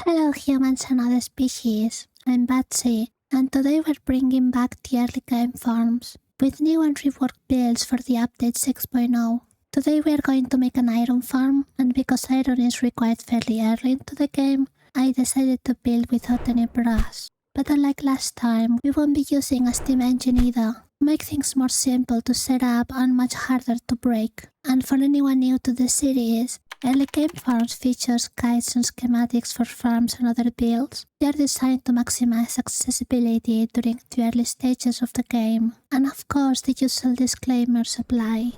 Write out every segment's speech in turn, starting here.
Hello humans and other species, I'm Betsy, and today we're bringing back the early game farms with new and reworked builds for the update 6.0. Today we are going to make an iron farm, and because iron is required fairly early into the game, I decided to build without any brass. But unlike last time, we won't be using a steam engine either, to make things more simple to set up and much harder to break. And for anyone new to the series, early game farms features guides and schematics for farms and other builds. They are designed to maximize accessibility during the early stages of the game, and of course the usual disclaimers apply.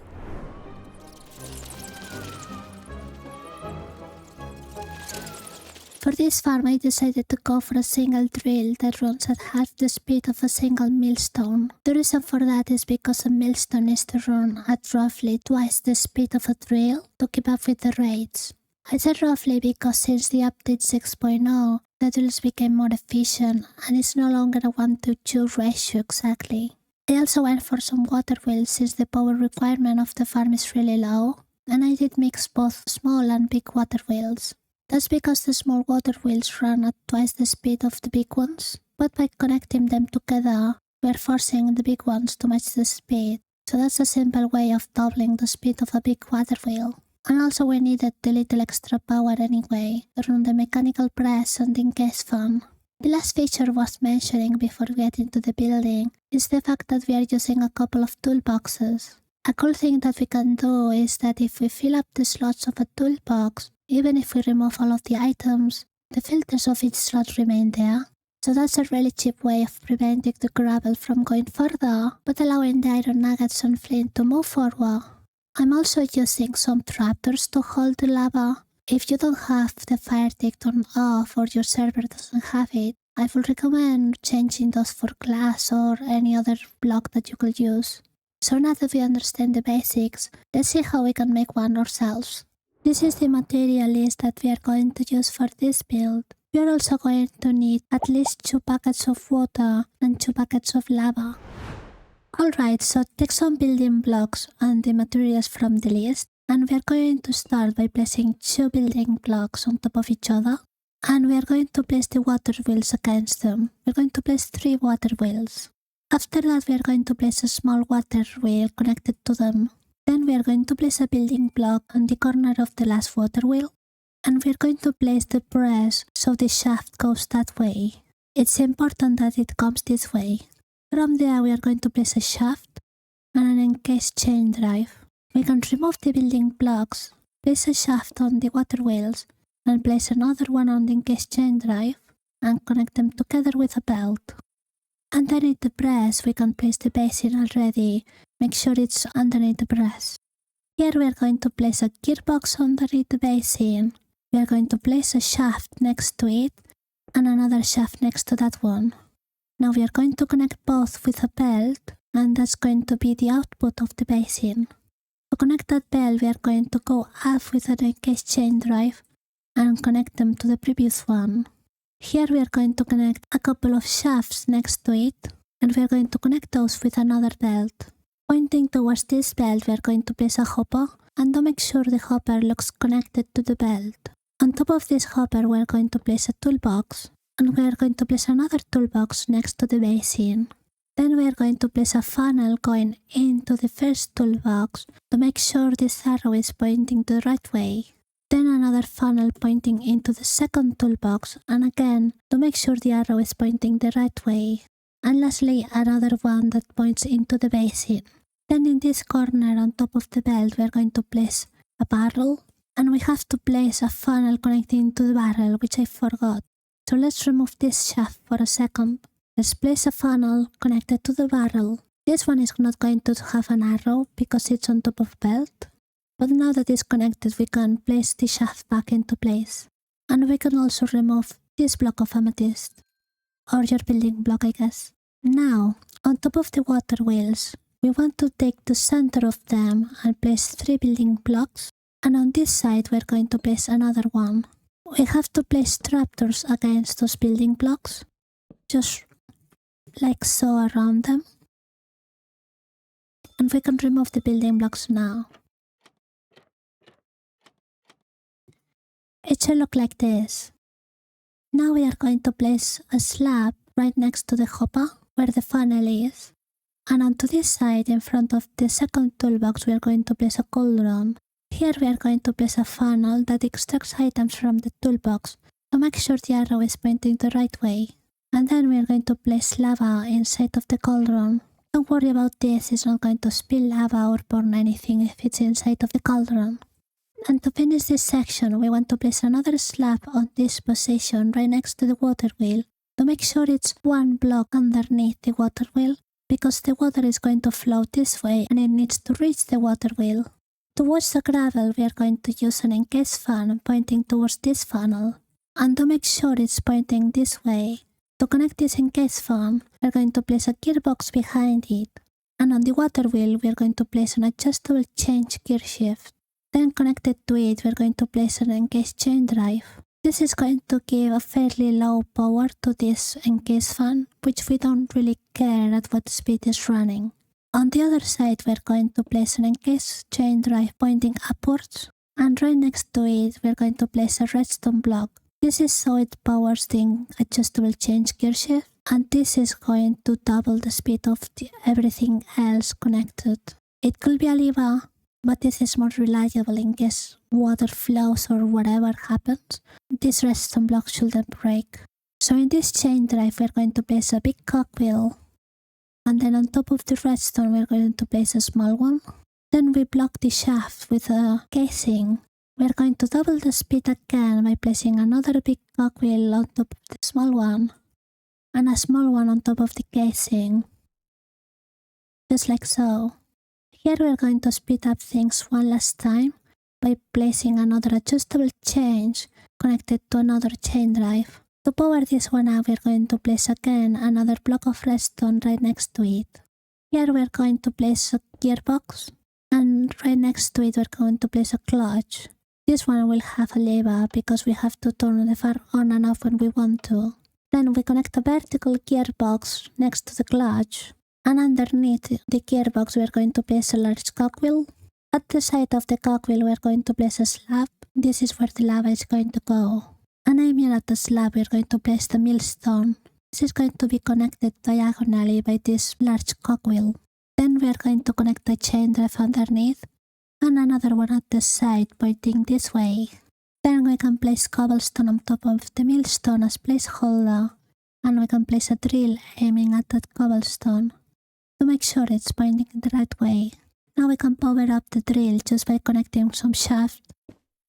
For this farm I decided to go for a single drill that runs at half the speed of a single millstone. The reason for that is because a millstone needs to run at roughly twice the speed of a drill to keep up with the rates. I said roughly because since the update 6.0, the drills became more efficient and it's no longer a 1:2 ratio exactly. I also went for some water wheels since the power requirement of the farm is really low, and I did mix both small and big water wheels. That's because the small water wheels run at twice the speed of the big ones, but by connecting them together, we are forcing the big ones to match the speed. So that's a simple way of doubling the speed of a big water wheel. And also we needed the little extra power anyway to run the mechanical press and the ink fan. The last feature worth mentioning before getting to the building is the fact that we are using a couple of toolboxes. A cool thing that we can do is that if we fill up the slots of a toolbox, even if we remove all of the items, the filters of each slot remain there. So that's a really cheap way of preventing the gravel from going further, but allowing the iron nuggets and flint to move forward. I'm also using some trapdoors to hold the lava. If you don't have the fire tick turned off or your server doesn't have it, I would recommend changing those for glass or any other block that you could use. So now that we understand the basics, let's see how we can make one ourselves. This is the material list that we are going to use for this build. We are also going to need at least 2 buckets of water and 2 buckets of lava. Alright, so take some building blocks and the materials from the list, and we are going to start by placing 2 building blocks on top of each other, and we are going to place the water wheels against them. We are going to place 3 water wheels. After that we are going to place a small water wheel connected to them. Then we are going to place a building block on the corner of the last water wheel, and we are going to place the press so the shaft goes that way. It's important that it comes this way. From there we are going to place a shaft and an encased chain drive. We can remove the building blocks, place a shaft on the water wheels, and place another one on the encased chain drive, and connect them together with a belt. Underneath the press we can place the basin already. Make sure it's underneath the press. Here we are going to place a gearbox underneath the basin. We are going to place a shaft next to it and another shaft next to that one. Now we are going to connect both with a belt, and that's going to be the output of the basin. To connect that belt we are going to go up with an encased chain drive and connect them to the previous one. Here we are going to connect a couple of shafts next to it, and we are going to connect those with another belt. Pointing towards this belt we are going to place a hopper, and to make sure the hopper looks connected to the belt. On top of this hopper we are going to place a toolbox, and we are going to place another toolbox next to the basin. Then we are going to place a funnel going into the first toolbox to make sure this arrow is pointing the right way. Then another funnel pointing into the second toolbox, and again to make sure the arrow is pointing the right way. And lastly another one that points into the basin. Then in this corner on top of the belt we are going to place a barrel, and we have to place a funnel connecting to the barrel, which I forgot. So let's remove this shaft for a second. Let's place a funnel connected to the barrel. This one is not going to have an arrow because it's on top of belt. But now that it's connected we can place the shaft back into place. And we can also remove this block of amethyst. Or your building block, I guess. Now, on top of the water wheels, we want to take the center of them and place 3 building blocks, and on this side we're going to place another one. We have to place trapdoors against those building blocks, just like so around them. And we can remove the building blocks now. It should look like this. Now we are going to place a slab right next to the hopper where the funnel is. And onto this side, in front of the second toolbox, we are going to place a cauldron. Here we are going to place a funnel that extracts items from the toolbox, so make sure the arrow is pointing the right way. And then we are going to place lava inside of the cauldron. Don't worry about this, it's not going to spill lava or burn anything if it's inside of the cauldron. And to finish this section, we want to place another slab on this position right next to the water wheel, to make sure it's one block underneath the water wheel, because the water is going to flow this way and it needs to reach the water wheel. To wash the gravel, we are going to use an 𝐋𝐢𝐬𝐬 fan pointing towards this funnel, and to make sure it's pointing this way. To connect this 𝐋𝐢𝐬𝐬 fan, we are going to place a gearbox behind it, and on the water wheel we are going to place an adjustable change gear shift. Then connected to it, we are going to place an 𝐋𝐢𝐬𝐬 chain drive. This is going to give a fairly low power to this 𝐋𝐢𝐬𝐬 fan, which we don't really care at what speed it's running. On the other side, we are going to place an 𝐋𝐻 chain drive pointing upwards, and right next to it, we are going to place a redstone block. This is so it powers the adjustable change gear shift, and this is going to double the speed of everything else connected. It could be a lever, but this is more reliable in case water flows or whatever happens. This redstone block shouldn't break. So in this chain drive, we're going to place a big cogwheel, and then on top of the redstone, we're going to place a small one. Then we block the shaft with a casing. We're going to double the speed again by placing another big cogwheel on top of the small one, and a small one on top of the casing, just like so. Here we're going to speed up things one last time by placing another adjustable change connected to another chain drive. To power this one up, we're going to place again another block of redstone right next to it. Here we're going to place a gearbox, and right next to it we're going to place a clutch. This one will have a lever because we have to turn the fan on and off when we want to. Then we connect a vertical gearbox next to the clutch, and underneath the gearbox we are going to place a large cogwheel. At the side of the cogwheel we are going to place a slab. This is where the lava is going to go. And aiming at the slab we are going to place the millstone. This is going to be connected diagonally by this large cogwheel. Then we are going to connect a chain drive underneath, and another one at the side pointing this way. Then we can place cobblestone on top of the millstone as placeholder, and we can place a drill aiming at that cobblestone to make sure it's pointing the right way. Now we can power up the drill just by connecting some shaft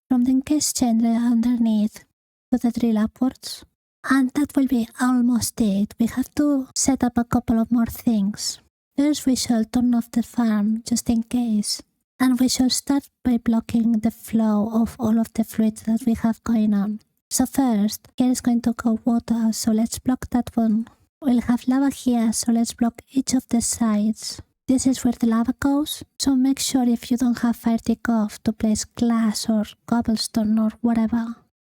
from the 𝐋𝐻 chain drive underneath to the drill upwards. And that will be almost it. We have to set up a couple of more things. First we shall turn off the fan just in case. And we shall start by blocking the flow of all of the fluids that we have going on. So first, here is going to go water, so let's block that one. We'll have lava here, so let's block each of the sides. This is where the lava goes, so make sure if you don't have fire tick off to place glass or cobblestone or whatever.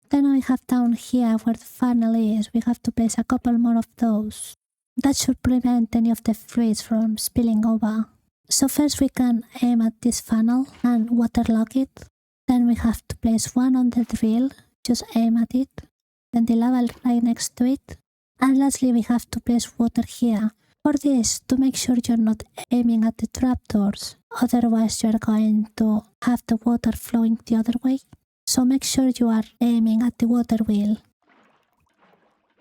Then we have down here where the funnel is, we have to place a couple more of those. That should prevent any of the fluids from spilling over. So first we can aim at this funnel and waterlock it. Then we have to place one on the drill, just aim at it. Then the lava right next to it. And lastly we have to place water here. For this, to make sure you're not aiming at the trapdoors, otherwise you're going to have the water flowing the other way. So make sure you are aiming at the water wheel.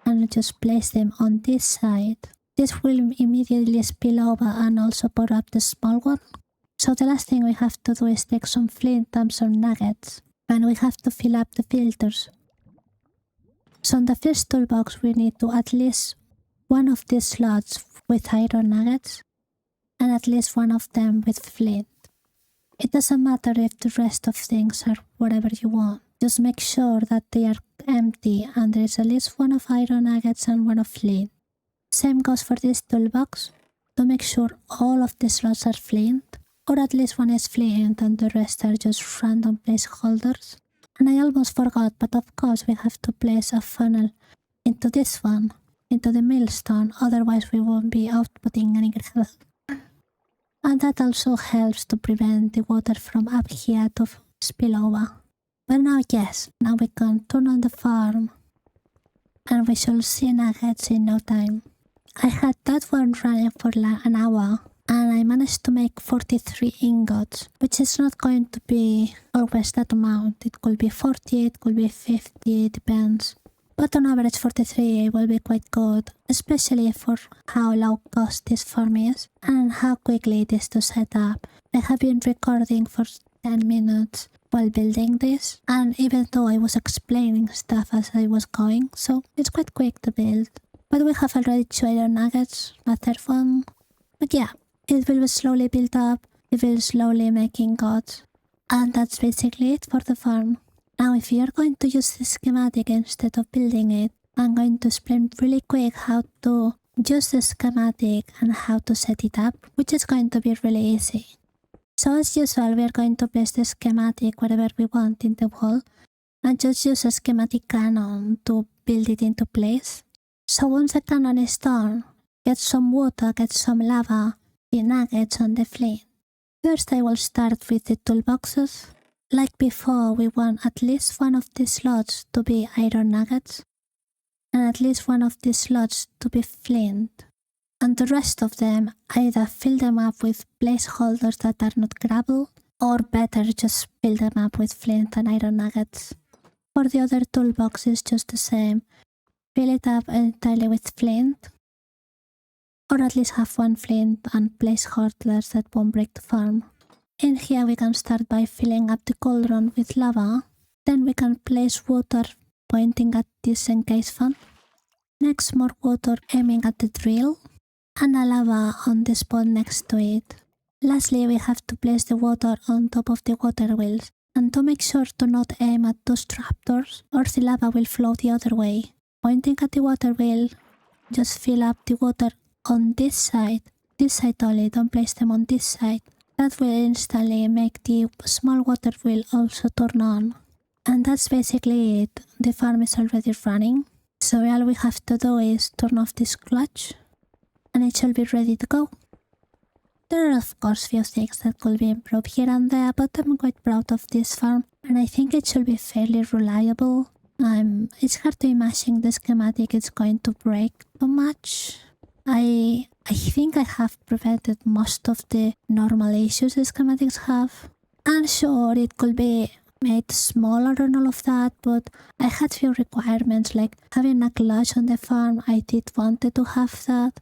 And just place them on this side. This will immediately spill over and also pour up the small one. So the last thing we have to do is take some flint and some nuggets, and we have to fill up the filters. So in the first toolbox we need to at least one of these slots with iron nuggets, and at least one of them with flint. It doesn't matter if the rest of things are whatever you want. Just make sure that they are empty and there is at least one of iron nuggets and one of flint. Same goes for this toolbox, to make sure all of the slots are flint, or at least one is flint and the rest are just random placeholders. And I almost forgot, but of course we have to place a funnel into this one, into the millstone, otherwise we won't be outputting any gravel. And that also helps to prevent the water from up here to spill over. But now yes, now we can turn on the farm. and we should see nuggets in no time. I had that one running for an hour, and I managed to make 43 ingots, which is not going to be always that amount. It could be 40, it could be 50, it depends. But on average 43 will be quite good, especially for how low cost this farm is and how quickly it is to set up. I have been recording for 10 minutes while building this, and even though I was explaining stuff as I was going, so it's quite quick to build. But we have already 2 iron nuggets, a third one. But yeah, it will slowly build up, it will slowly make ingots, and that's basically it for the farm. Now if you're going to use the schematic instead of building it, I'm going to explain really quick how to use the schematic and how to set it up, which is going to be really easy. So as usual, we are going to place the schematic wherever we want in the wall and just use a schematic cannon to build it into place. So once the cannon is done, get some water, get some lava, the nuggets on the flint. First I will start with the toolboxes. Like before, we want at least one of these slots to be iron nuggets and at least one of these slots to be flint. And the rest of them, either fill them up with placeholders that are not gravel, or better just fill them up with flint and iron nuggets. For the other toolbox it's just the same. Fill it up entirely with flint, or at least have one flint and placeholders that won't break the farm. In here we can start by filling up the cauldron with lava. Then we can place water pointing at this encased fan. Next more water aiming at the drill, and a lava on the spot next to it. Lastly we have to place the water on top of the water wheels, and to make sure to not aim at those trapdoors or the lava will flow the other way. Pointing at the water wheel, just fill up the water on this side only, don't place them on this side. That will instantly make the small water wheel also turn on. And that's basically it. The farm is already running, so all we have to do is turn off this clutch and it shall be ready to go. There are of course few things that could be improved here and there, but I'm quite proud of this farm and I think it should be fairly reliable. It's hard to imagine the schematic is going to break too much. I think I have prevented most of the normal issues the schematics have. And sure, it could be made smaller and all of that, but I had few requirements like having a clutch on the farm. I did wanted to have that.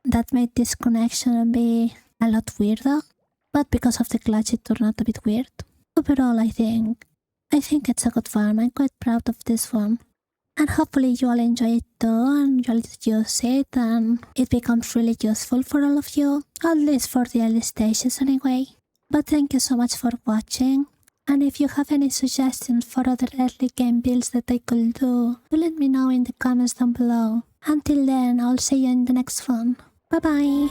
That made this connection be a lot weirder, but because of the clutch it turned out a bit weird. Overall, I think it's a good farm. I'm quite proud of this one. And hopefully you all enjoy it too and you all use it and it becomes really useful for all of you, at least for the early stages anyway. But thank you so much for watching, and if you have any suggestions for other early game builds that I could do, let me know in the comments down below. Until then, I'll see you in the next one. Bye bye!